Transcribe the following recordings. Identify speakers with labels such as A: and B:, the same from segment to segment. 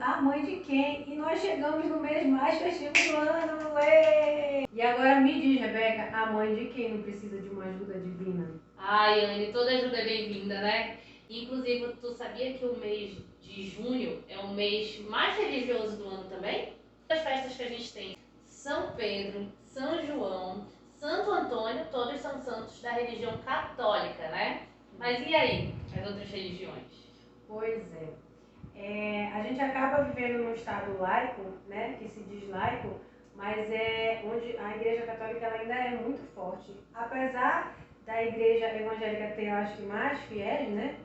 A: A Mãe de Quem? E nós chegamos no mês mais festivo do ano, ué! E agora me diz, Rebeca, a mãe de quem não precisa de uma ajuda divina?
B: Ai, Anne, toda ajuda é bem-vinda, né? Inclusive, tu sabia que o mês de junho é o mês mais religioso do ano também? As festas que a gente tem, São Pedro, São João, Santo Antônio, todos são santos da religião católica, né? Mas e aí, as outras religiões?
A: Pois é. A gente acaba vivendo num estado laico, né, que se diz laico, mas é onde a Igreja Católica ela ainda é muito forte. Apesar da Igreja Evangélica ter, eu acho que, mais fiéis, né,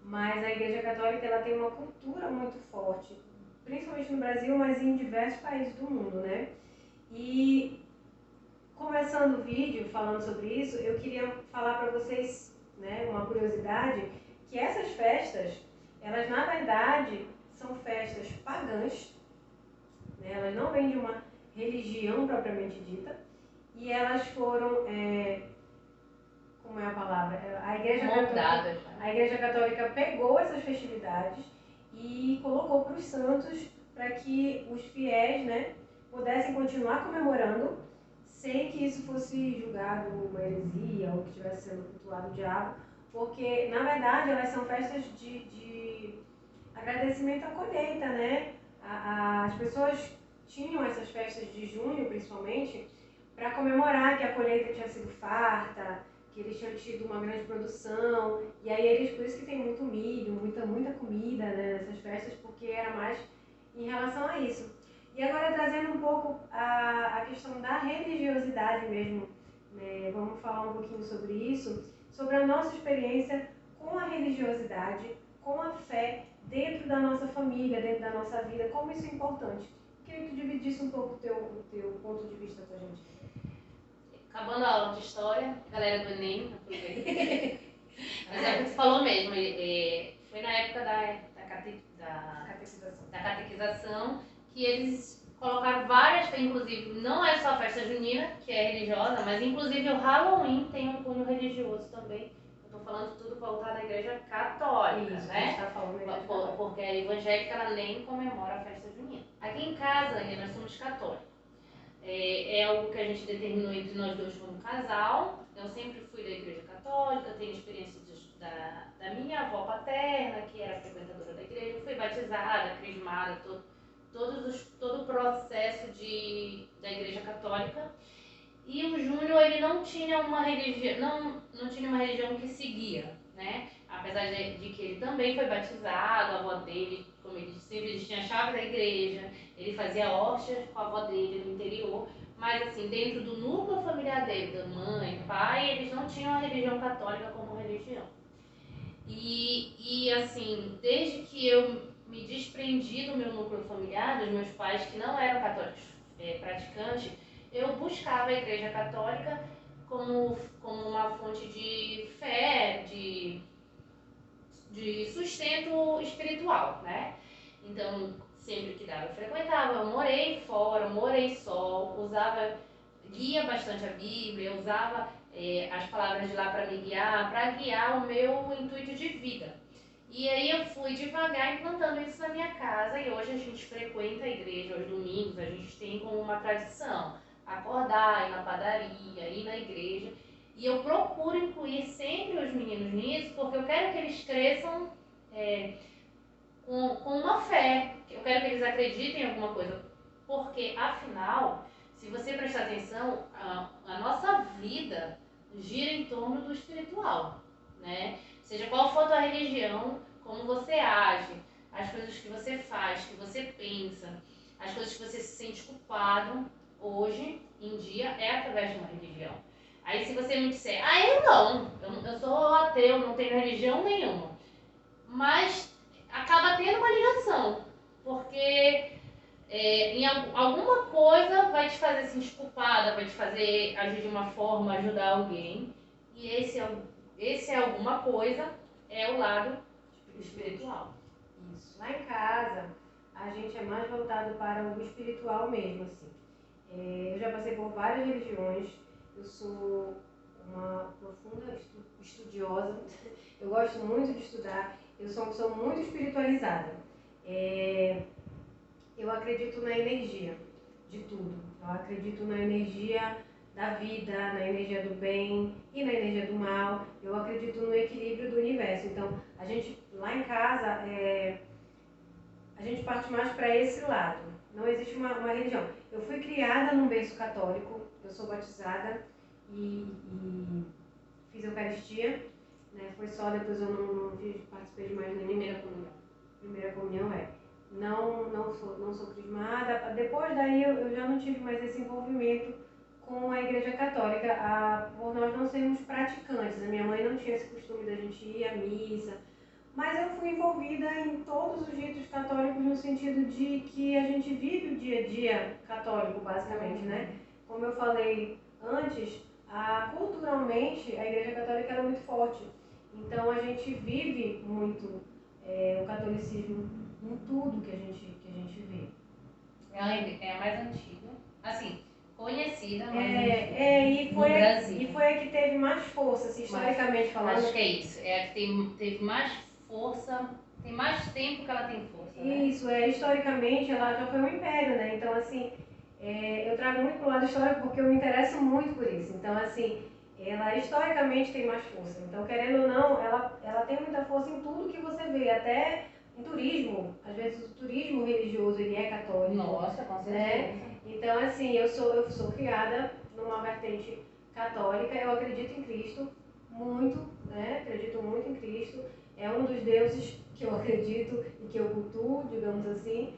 A: mas a Igreja Católica ela tem uma cultura muito forte, principalmente no Brasil, mas em diversos países do mundo, né? E começando o vídeo falando sobre isso, eu queria falar para vocês, né, uma curiosidade, que essas festas, elas na verdade são festas pagãs, né, elas não vêm de uma religião propriamente dita, e elas foram, como é a palavra? A Igreja Católica pegou essas festividades e colocou para os santos para que os fiéis, né, pudessem continuar comemorando sem que isso fosse julgado uma heresia ou que estivesse sendo cultuado o diabo, porque na verdade elas são festas de agradecimento à colheita, né? As pessoas tinham essas festas de junho, principalmente, para comemorar que a colheita tinha sido farta, que eles tinham tido uma grande produção, e aí eles, por isso que tem muito milho, muita comida, né, nessas festas, porque era mais em relação a isso. E agora trazendo um pouco a questão da religiosidade mesmo, né, vamos falar um pouquinho sobre isso, sobre a nossa experiência com a religiosidade, com a fé dentro da nossa família, dentro da nossa vida, como isso é importante. Queria que tu dividisse um pouco o teu ponto de vista com a gente.
B: Acabando a aula de história, galera do Enem, aproveita. Mas é o que tu falou mesmo, foi na época da catequização que eles colocaram várias, inclusive, não é só a festa junina, que é religiosa, mas inclusive o Halloween tem um cunho religioso também. Eu tô falando tudo voltado à igreja católica,
A: Isso,
B: né?
A: Tá falando da igreja católica.
B: Porque a evangélica ela nem comemora a festa junina. Aqui em casa, nós somos católicos. É algo que a gente determinou entre nós dois como casal. Eu sempre fui da igreja católica, tenho experiência da minha avó paterna, que era frequentadora da igreja. Eu fui batizada, crismada, todo o processo da igreja católica. E o Júnior, ele não tinha uma religião, não tinha uma religião que seguia, né? Apesar de que ele também foi batizado, a avó dele, como ele sempre ele tinha a chave da igreja, ele fazia hóstias com a avó dele no interior, mas assim, dentro do núcleo familiar dele, da mãe, pai, eles não tinham a religião católica como religião. E assim, desde que eu me desprendi do meu núcleo familiar, dos meus pais que não eram católicos praticantes, eu buscava a igreja católica como uma fonte de fé, de sustento espiritual, né? Então, sempre que dava, eu frequentava, eu morei fora, morei só, lia bastante a Bíblia, usava as palavras de lá para me guiar, para guiar o meu intuito de vida. E aí eu fui devagar implantando isso na minha casa e hoje a gente frequenta a igreja aos domingos, a gente tem como uma tradição acordar, ir na padaria, ir na igreja. E eu procuro incluir sempre os meninos nisso, porque eu quero que eles cresçam com uma fé. Eu quero que eles acreditem em alguma coisa. Porque, afinal, se você prestar atenção, a nossa vida gira em torno do espiritual, né? Seja qual for a tua religião, como você age, as coisas que você faz, que você pensa, as coisas que você se sente culpado, hoje em dia, é através de uma religião. Aí se você me disser, eu sou ateu, não tenho religião nenhuma. Mas acaba tendo uma ligação, porque em alguma coisa vai te fazer se sentir culpada, vai te fazer agir de uma forma, ajudar alguém. E esse alguma coisa é o lado espiritual.
A: Isso. Lá em casa, a gente é mais voltado para o espiritual mesmo, assim. Eu já passei por várias religiões, eu sou uma profunda estudiosa, eu gosto muito de estudar, eu sou uma pessoa muito espiritualizada. Eu acredito na energia de tudo. Eu acredito na energia da vida, na energia do bem e na energia do mal. Eu acredito no equilíbrio do universo. Então, a gente lá em casa, a gente parte mais para esse lado. Não existe uma religião. Eu fui criada num berço católico, eu sou batizada e fiz Eucaristia, né? Foi só, depois eu não participei de mais nenhuma.
B: Primeira comunhão.
A: Primeira comunhão não sou crismada. Depois daí eu já não tive mais esse envolvimento com a Igreja Católica, por nós não sermos praticantes. A minha mãe não tinha esse costume da gente ir à missa, mas eu fui envolvida em todos os ritos católicos no sentido de que a gente vive o dia a dia católico, basicamente, né? Como eu falei antes, culturalmente a Igreja Católica é muito forte. Então a gente vive muito o catolicismo em tudo que a gente vê.
B: É a mais antiga, assim, conhecida, mas
A: no Brasil. E foi a que teve mais força, assim, historicamente falando.
B: Acho que é isso, é a que teve mais força, tem mais tempo que ela tem força, né?
A: Isso, historicamente ela já foi um império, né? Então, assim, eu trago muito pro lado histórico porque eu me interesso muito por isso. Então, assim, ela historicamente tem mais força. Então, querendo ou não, ela tem muita força em tudo que você vê, até em turismo. Às vezes o turismo religioso, ele é católico.
B: Nossa, com certeza.
A: Né? Então, assim, eu sou criada numa vertente católica, eu acredito em Cristo muito, né? Acredito muito em Cristo. É um dos deuses que eu acredito e que eu cultuo, digamos assim.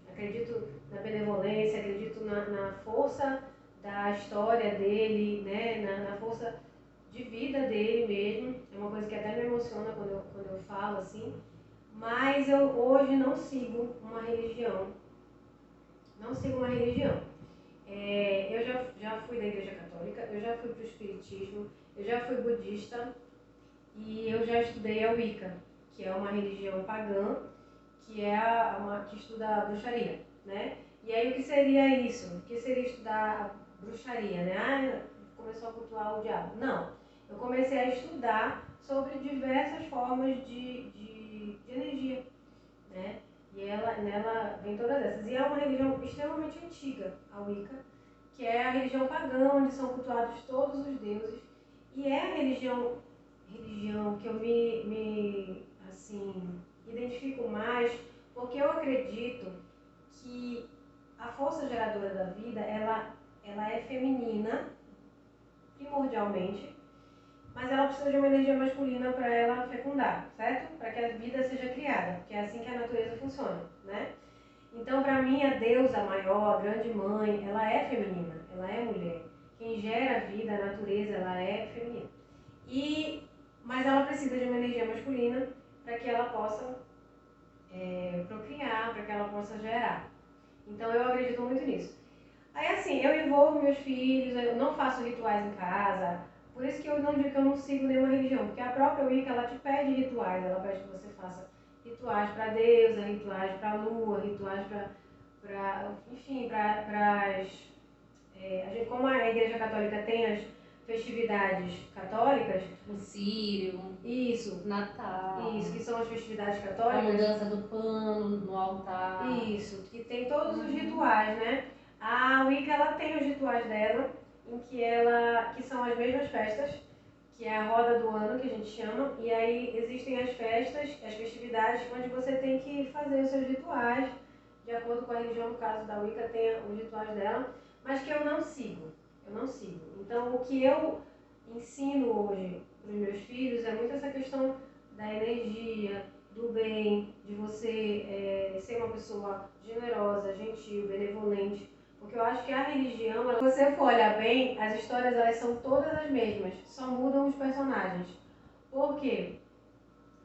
A: Acredito na benevolência, acredito na força da história dele, né? Na força de vida dele mesmo. É uma coisa que até me emociona quando eu falo assim. Mas eu hoje não sigo uma religião. Não sigo uma religião. Eu já fui da Igreja Católica, eu já fui para o Espiritismo, eu já fui budista e eu já estudei a Wicca, que é uma religião pagã, que é que estuda a bruxaria, né? E aí o que seria isso? O que seria estudar a bruxaria, né? Começou a cultuar o diabo. Não. Eu comecei a estudar sobre diversas formas de energia, né? E nela vem todas essas. E é uma religião extremamente antiga, a Wicca, que é a religião pagã, onde são cultuados todos os deuses. E é a religião que eu me assim, identifico mais, porque eu acredito que a força geradora da vida, ela é feminina, primordialmente, mas ela precisa de uma energia masculina para ela fecundar, certo? Para que a vida seja criada, porque é assim que a natureza funciona, né? Então, para mim, a deusa maior, a grande mãe, ela é feminina, ela é mulher. Quem gera a vida, a natureza, ela é feminina. Mas ela precisa de uma energia masculina para que ela possa procriar, para que ela possa gerar. Então, eu acredito muito nisso. Aí, assim, eu envolvo meus filhos, eu não faço rituais em casa. Por isso que eu não digo que eu não sigo nenhuma religião, porque a própria Wicca, ela te pede rituais, ela pede que você faça rituais para deusa, rituais para lua, rituais enfim, como a Igreja Católica tem as festividades católicas,
B: o Sírio,
A: isso,
B: Natal,
A: isso, que são as festividades
B: a
A: católicas,
B: mudança do pano no altar,
A: isso, que tem todos os rituais, né? A Wicca, ela tem os rituais dela, que são as mesmas festas, que é a roda do ano, que a gente chama, e aí existem as festividades, onde você tem que fazer os seus rituais, de acordo com a religião. No caso da Wicca, tem os rituais dela, mas que eu não sigo. Então, o que eu ensino hoje para os meus filhos é muito essa questão da energia, do bem, de você ser uma pessoa generosa, gentil, benevolente. Porque eu acho que a religião, se você for olhar bem, as histórias elas são todas as mesmas, só mudam os personagens. Por quê?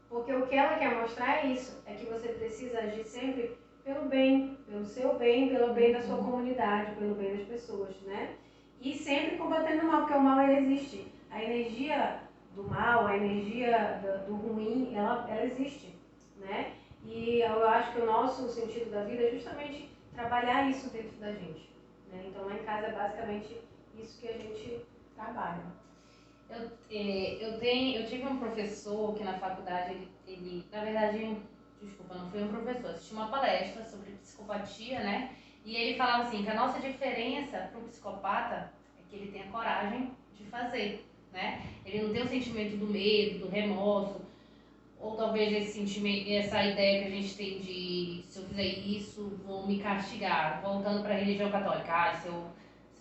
A: Porque o que ela quer mostrar é isso, é que você precisa agir sempre pelo bem, pelo seu bem, pelo bem da sua comunidade, pelo bem das pessoas, né? E sempre combatendo o mal, porque o mal ele existe. A energia do mal, a energia do ruim, ela existe, né? E eu acho que o nosso sentido da vida é justamente trabalhar isso dentro da gente, né? Então lá em casa é basicamente isso que a gente trabalha.
B: Eu tive um professor que na faculdade, ele na verdade, desculpa, não foi um professor, assisti uma palestra sobre psicopatia, né? E ele falava assim, que a nossa diferença para o psicopata é que ele tem a coragem de fazer, né? Ele não tem o sentimento do medo, do remorso, ou talvez esse sentimento, essa ideia que a gente tem de se eu fizer isso, vão me castigar. Voltando para a religião católica, se eu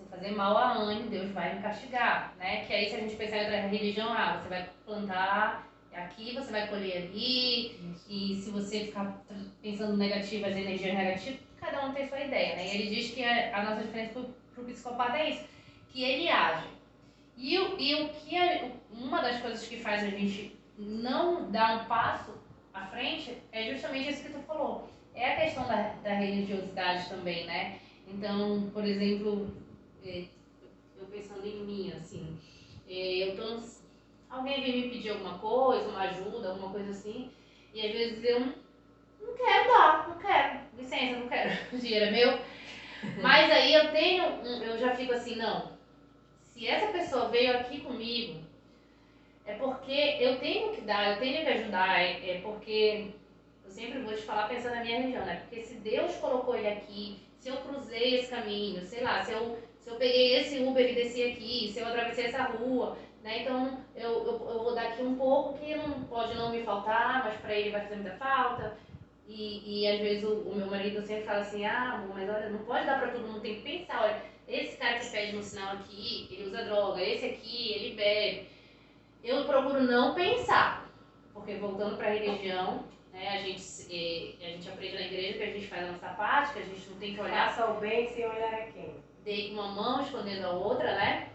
B: fazer mal a Anne, Deus vai me castigar, né? Que aí se a gente pensar em outra religião, você vai plantar aqui, você vai colher ali, e se você ficar pensando negativo, as energias negativas, cada um tem sua ideia, né? E ele diz que a nossa diferença pro psicopata é isso, que ele age. E o que uma das coisas que faz a gente não dar um passo à frente é justamente isso que tu falou. É a questão da religiosidade também, né? Então, por exemplo, eu pensando em mim, assim, eu tô alguém vem me pedir alguma coisa, uma ajuda, alguma coisa assim, e às vezes eu não quero dar, não quero, licença, não quero, o dinheiro é meu. Mas aí eu já fico assim, não, se essa pessoa veio aqui comigo, é porque eu tenho que dar, eu tenho que ajudar, é porque eu sempre vou te falar pensando na minha região, né? Porque se Deus colocou ele aqui, se eu cruzei esse caminho, sei lá, se eu peguei esse Uber e desci aqui, se eu atravessei essa rua, né? Então eu vou dar aqui um pouco que não pode não me faltar, mas para ele vai fazer muita falta. E às vezes o meu marido sempre fala assim, amor, mas olha, não pode dar para todo mundo, tem que pensar, olha, esse cara que pede no sinal aqui, ele usa droga, esse aqui, ele bebe. Eu procuro não pensar, porque voltando para a religião, né, a gente aprende na igreja que a gente faz a nossa parte, que a gente não tem que olhar.
A: Faça o bem sem olhar a quem.
B: Dei uma mão escondendo a outra, né?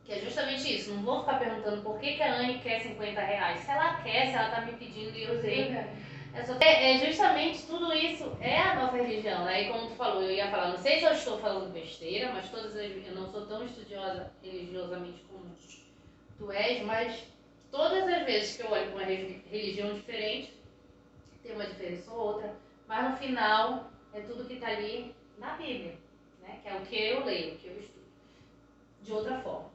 B: Que é justamente isso. Não vou ficar perguntando por que a Anne quer R$ 50. Se ela quer, se ela tá me pedindo e eu usei. É justamente tudo isso é a nossa religião, né? E como tu falou, eu ia falar, não sei se eu estou falando besteira, mas eu não sou tão estudiosa religiosamente como tu és, mas todas as vezes que eu olho para uma religião diferente, tem uma diferença ou outra, mas no final é tudo que está ali na Bíblia, né? Que é o que eu leio, o que eu estudo, de outra forma.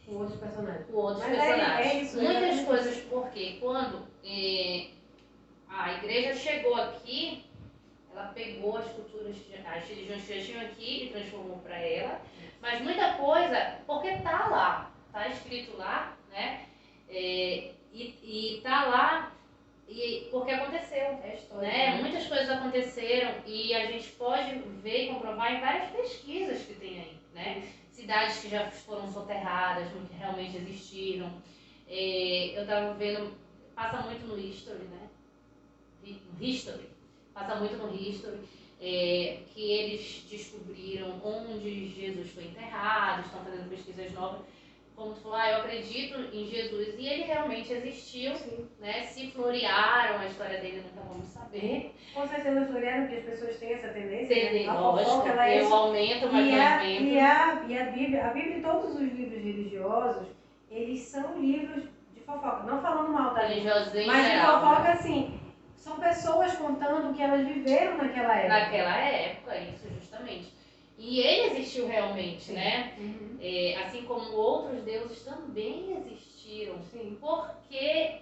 A: Com outros personagens.
B: Com outros
A: mas
B: personagens.
A: É isso,
B: muitas coisas, porque quando a igreja chegou aqui, ela pegou as culturas, as religiões que já tinham aqui e transformou para ela, mas muita coisa, porque tá lá, tá escrito lá, né? E tá lá porque aconteceu,
A: é história,
B: né? Muitas coisas aconteceram e a gente pode ver e comprovar em várias pesquisas que tem aí, né? Cidades que já foram soterradas, que realmente existiram. Eu estava vendo, passa muito no History, né? History, passa muito no History, que eles descobriram onde Jesus foi enterrado, estão fazendo pesquisas novas. Como tu falou, eu acredito em Jesus e ele realmente existiu, né? Se florearam, a história dele nunca vamos saber.
A: Com certeza florearam, porque as pessoas têm essa tendência,
B: né?
A: A fofoca, ela é
B: eu aumento, mas não aumento.
A: E a Bíblia e todos os livros religiosos, eles são livros de fofoca. Não falando mal, tá? Mas de fofoca, assim, são pessoas contando o que elas viveram naquela época.
B: Naquela época, isso justamente. E ele existiu realmente, né? Assim como outros deuses também existiram.
A: Sim.
B: Porque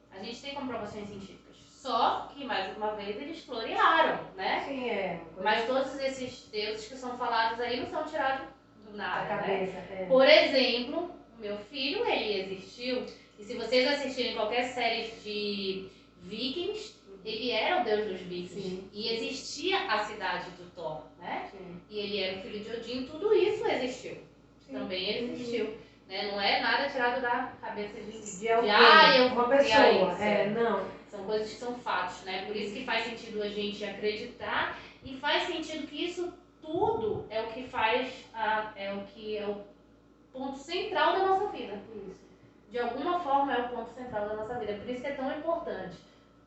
B: a gente tem comprovações científicas. Só que, mais uma vez, eles florearam, né?
A: Sim,
B: Mas todos esses deuses que são falados aí não são tirados do nada,
A: da cabeça,
B: né? Por exemplo, o meu filho, ele existiu. E se vocês assistirem qualquer série de Vikings, ele era o deus dos vikings.
A: Sim.
B: E existia a cidade do Thor, né?
A: Sim.
B: E ele era o filho de Odin, tudo isso existiu. Sim. Também existiu. Né? Não é nada tirado da cabeça de alguém,
A: eu vou criar isso.
B: Não. São coisas que são fatos, né? Por isso que faz sentido a gente acreditar e faz sentido que isso tudo é o que faz, é o ponto central da nossa vida. Isso. De alguma forma é o ponto central da nossa vida. Por isso que é tão importante.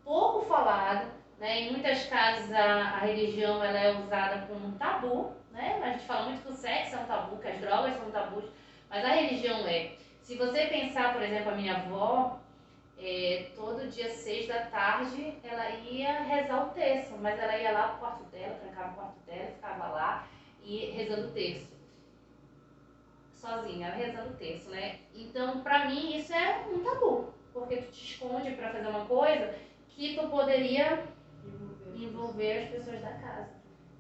B: Pouco falado, né? Em muitas casas a religião ela é usada como um tabu, né? A gente fala muito que o sexo é um tabu, que as drogas são tabus, mas a religião é. Se você pensar, por exemplo, a minha avó, todo dia 6 da tarde ela ia rezar o terço, mas ela ia lá pro quarto dela, trancava o quarto dela, ficava lá e rezando o terço. Sozinha, rezando o terço, né? Então, pra mim, isso é um tabu, porque tu te esconde pra fazer uma coisa que tu poderia envolver as pessoas da casa.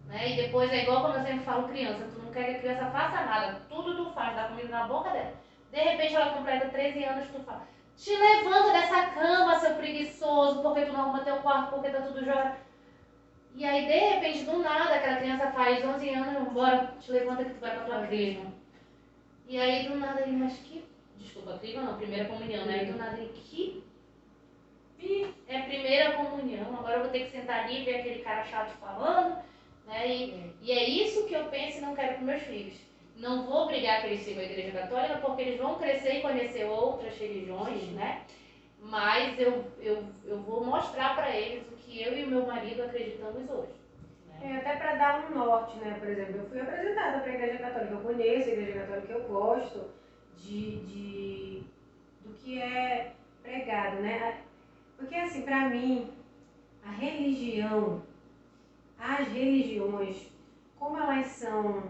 B: Né? E depois é igual quando eu sempre falo criança, tu não quer que a criança faça nada, tudo tu faz, dá comida na boca dela. De repente ela completa 13 anos, tu fala, te levanta dessa cama, seu preguiçoso, porque tu não arruma teu quarto, porque tá tudo jogado. E aí, de repente, do nada, aquela criança faz 11 anos, bora, te levanta que tu vai pra tua crisma. E aí, do nada, ele, mas que... Desculpa, crisma não, primeira comunhão, né? E do nada, ele, que... É primeira comunhão, agora eu vou ter que sentar ali e ver aquele cara chato falando, né? E é isso que eu penso e não quero para meus filhos. Não vou obrigar que eles sigam a Igreja Católica, porque eles vão crescer e conhecer outras religiões, né? Mas eu vou mostrar para eles o que eu e o meu marido acreditamos hoje. Né?
A: Até para dar um norte, né? Por exemplo, eu fui apresentada para a Igreja Católica, eu conheço a Igreja Católica, eu gosto do que é pregado, né? Porque assim, para mim, a religião, as religiões, como elas são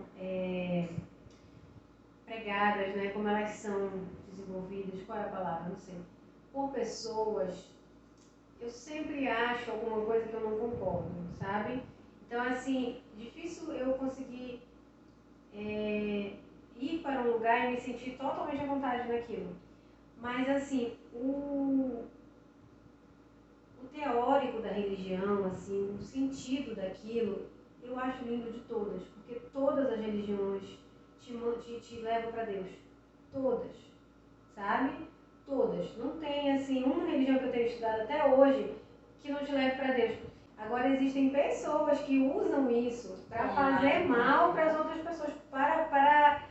A: pregadas, né? Como elas são desenvolvidas, qual é a palavra? Não sei. Por pessoas, eu sempre acho alguma coisa que eu não concordo, sabe? Então, assim, difícil eu conseguir ir para um lugar e me sentir totalmente à vontade naquilo. Mas, assim, o teórico da religião, assim, o sentido daquilo, eu acho lindo de todas, porque todas as religiões te levam para Deus. Todas, sabe? Todas. Não tem, assim, uma religião que eu tenho estudado até hoje que não te leve para Deus. Agora, existem pessoas que usam isso para fazer mal para as outras pessoas, para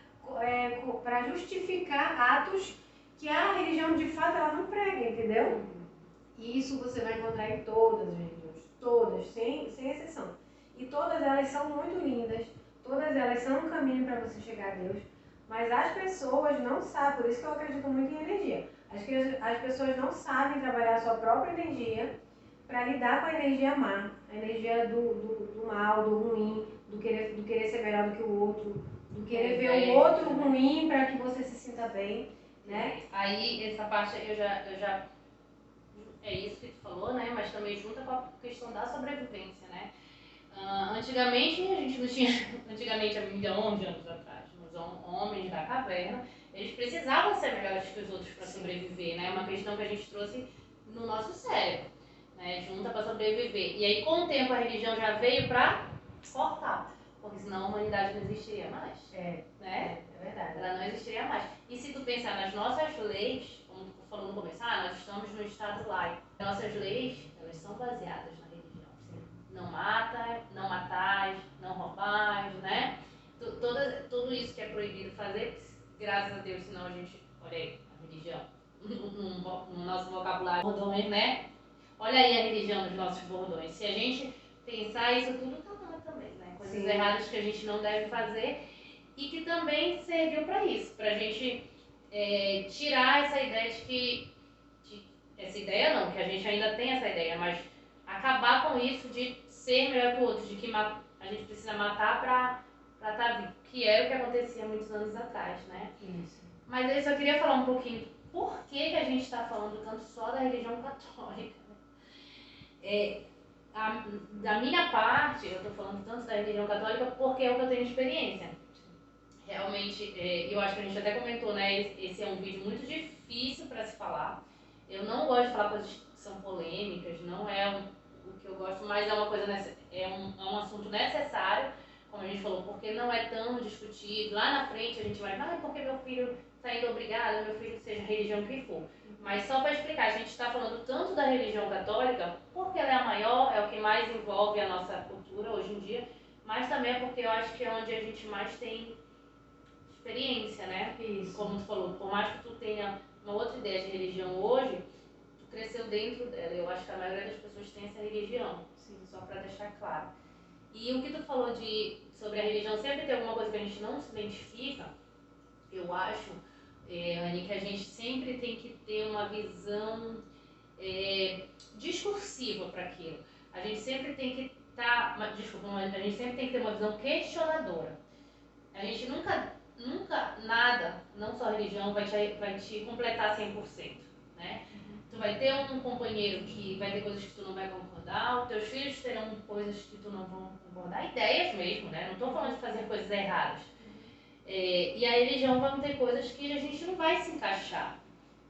A: justificar atos que a religião, de fato, ela não prega, entendeu? E isso você vai encontrar em todas as religiões, todas, sem exceção. E todas elas são muito lindas, todas elas são um caminho para você chegar a Deus, mas as pessoas não sabem, por isso que eu acredito muito em energia. As pessoas não sabem trabalhar a sua própria energia para lidar com a energia má, a energia do mal, do ruim, do querer ser melhor do que o outro, do querer ver o outro ruim para que você se sinta bem, né?
B: Aí, essa parte eu já é isso que tu falou, né? Mas também junta com a questão da sobrevivência, né? Antigamente, a gente não tinha... Antigamente, há milhões de anos atrás, os homens da caverna, eles precisavam ser melhores que os outros para sobreviver, né? É uma questão que a gente trouxe no nosso cérebro, né? Junta para sobreviver. E aí, com o tempo, a religião já veio para cortar, porque senão a humanidade não existiria mais.
A: Né? É verdade.
B: Ela não existiria mais. E se tu pensar nas nossas leis, como tu falou no começo, nós estamos no Estado laico. Nossas leis, elas são baseadas na religião. Não mata, não matais, não roubais, né? Tudo isso que é proibido fazer, graças a Deus, senão a gente, olha aí, a religião, no nosso vocabulário, bordões, né? Olha aí a religião dos nossos bordões. Se a gente pensar, isso tudo tá lá também, né? Coisas erradas que a gente não deve fazer e que também serviu para isso, para a gente tirar essa ideia de que... essa ideia não, que a gente ainda tem essa ideia, mas acabar com isso de ser melhor que o outro, de que a gente precisa matar para estar vivo, que era o que acontecia muitos anos atrás, né?
A: Isso.
B: Mas eu só queria falar um pouquinho por que a gente está falando tanto só da religião católica. Da minha parte, eu estou falando tanto da religião católica porque é o que eu tenho experiência. Realmente, eu acho que a gente até comentou, né? Esse é um vídeo muito difícil para se falar. Eu não gosto de falar coisas que são polêmicas, não é o que eu gosto, mas é uma coisa, é um assunto necessário, como a gente falou, porque não é tão discutido. Lá na frente a gente vai, porque meu filho está indo obrigado, meu filho seja religião que for. Mas só para explicar, a gente está falando tanto da religião católica, porque ela é a maior, é o que mais envolve a nossa cultura hoje em dia, mas também é porque eu acho que é onde a gente mais tem experiência, né?
A: Isso.
B: Como tu falou, por mais que tu tenha uma outra ideia de religião hoje, tu cresceu dentro dela. Eu acho que a maioria das pessoas tem essa religião, só para deixar claro. E o que tu falou sobre a religião sempre ter alguma coisa que a gente não se identifica, eu acho, Anny, que a gente sempre tem que ter uma visão discursiva para aquilo. A gente sempre tem que a gente sempre tem que ter uma visão questionadora. A gente nunca nada, não só a religião, vai te completar 100%, né? Tu vai ter um companheiro que vai ter coisas que tu não vai concordar, os teus filhos terão coisas que tu não vão concordar, ideias mesmo, né? Não estou falando de fazer coisas erradas. E a religião vai ter coisas que a gente não vai se encaixar,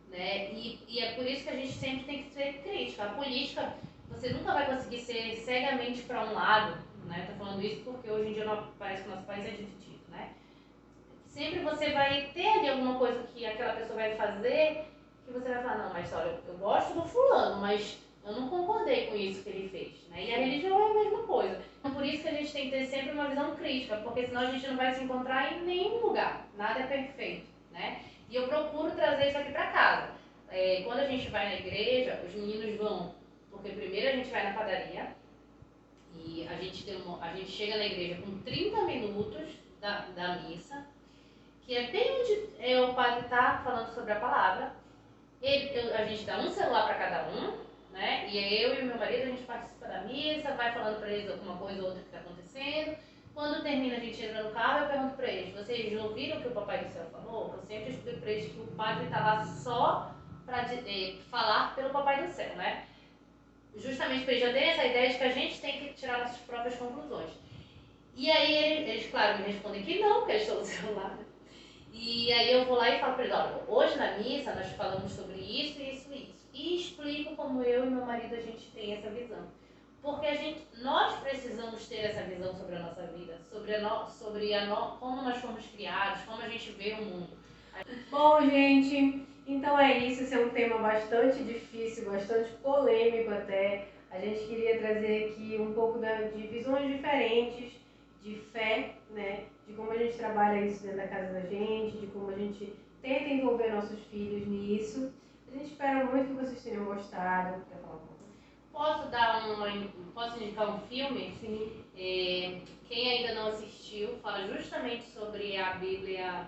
B: né? E é por isso que a gente sempre tem que ser crítica. A política, você nunca vai conseguir ser cegamente para um lado, né? Tô falando isso porque hoje em dia parece que o nosso país é dividido, né? Sempre você vai ter ali alguma coisa que aquela pessoa vai fazer que você vai falar, não, mas olha, eu gosto do fulano, mas eu não concordei com isso que ele fez, né? E a religião é a mesma coisa. Então, por isso que a gente tem que ter sempre uma visão crítica, porque senão a gente não vai se encontrar em nenhum lugar. Nada é perfeito, né? E eu procuro trazer isso aqui para casa. Quando a gente vai na igreja, os meninos vão, porque primeiro a gente vai na padaria e a gente chega na igreja com 30 minutos da missa, que é bem onde o padre está falando sobre a palavra. A gente dá um celular para cada um, né? E eu e o meu marido, a gente participa da missa, vai falando para eles alguma coisa ou outra que está acontecendo. Quando termina, a gente entra no carro e eu pergunto para eles, vocês ouviram o que o Papai do Céu falou? Eu sempre explico para eles que o padre está lá só para falar pelo Papai do Céu, né? Justamente para eles já terem essa ideia de que a gente tem que tirar nossas próprias conclusões. E aí eles claro, me respondem que não, porque eles estão no celular, né? E aí eu vou lá e falo para eles, olha, hoje na missa nós falamos sobre isso, isso e isso. E explico como eu e meu marido a gente tem essa visão. Porque nós precisamos ter essa visão sobre a nossa vida, como nós fomos criados, como a gente vê o mundo.
A: Bom, gente, então é isso. Esse é um tema bastante difícil, bastante polêmico até. A gente queria trazer aqui um pouco de visões diferentes de fé, né? De como a gente trabalha isso dentro da casa da gente, de como a gente tenta envolver nossos filhos nisso. A gente espera muito que vocês tenham gostado. Quer falar um pouco?
B: Posso indicar um filme?
A: Sim.
B: Quem ainda não assistiu, fala justamente sobre a Bíblia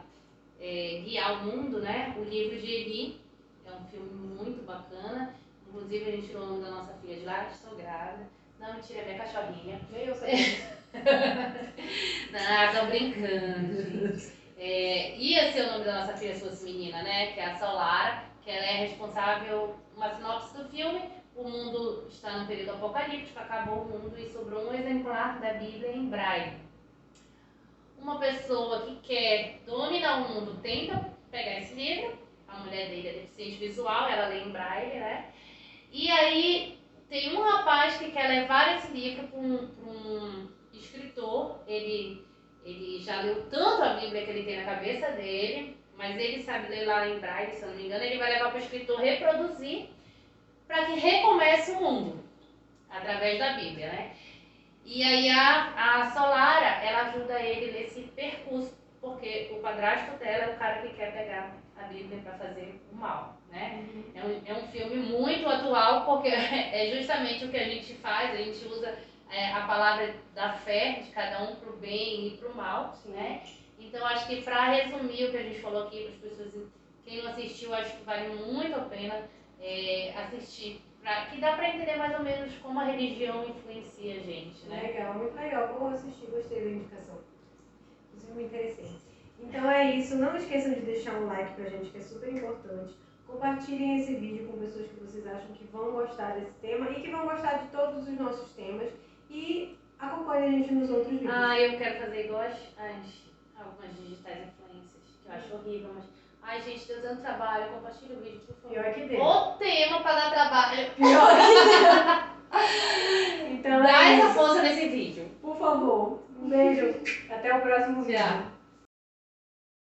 B: guiar o mundo, né? O livro de Eli. É um filme muito bacana. Inclusive a gente tirou o nome da nossa filha de lá, estou grávida. Não, mentira, é minha cachorrinha.
A: Nem eu sabia.
B: Não, tô brincando, gente. Ia ser o nome da nossa filha se fosse menina, né? Que é a Solara, que ela é responsável, uma sinopse do filme. O mundo está no período apocalíptico, acabou o mundo e sobrou um exemplar da Bíblia em braille. Uma pessoa que quer dominar o mundo tenta pegar esse livro. A mulher dele é deficiente visual, ela lê em braille, né? E aí tem um rapaz que quer levar esse livro para um escritor. Ele já leu tanto a Bíblia que ele tem na cabeça dele, mas ele sabe ler lá em braille, se eu não me engano. Ele vai levar para o escritor reproduzir para que recomece o mundo através da Bíblia, né? E aí a Solara, ela ajuda ele nesse percurso, porque o padrasto dela é o cara que quer pegar a Bíblia para fazer o mal, né? É um filme muito atual, porque é justamente o que a gente faz, a gente usa a palavra da fé de cada um para o bem e para o mal, né? Então acho que para resumir o que a gente falou aqui para as pessoas, quem não assistiu, acho que vale muito a pena assistir. Que dá pra entender mais ou menos como a religião influencia a gente, né?
A: Legal, muito legal. Vou assistir, gostei da indicação. Inclusive me interessei. Então é isso, não esqueçam de deixar um like pra gente, que é super importante. Compartilhem esse vídeo com pessoas que vocês acham que vão gostar desse tema e que vão gostar de todos os nossos temas. E acompanhem a gente nos outros vídeos.
B: Eu quero fazer igual algumas digitais influências, que eu acho horrível, mas... Ai, gente, deu tanto trabalho, compartilha o vídeo, por favor.
A: Pior que deu.
B: O tema pra dar trabalho.
A: Pior que deu. Então
B: dá essa força nesse vídeo.
A: Por favor. Um beijo. Até o próximo vídeo.
B: Tchau.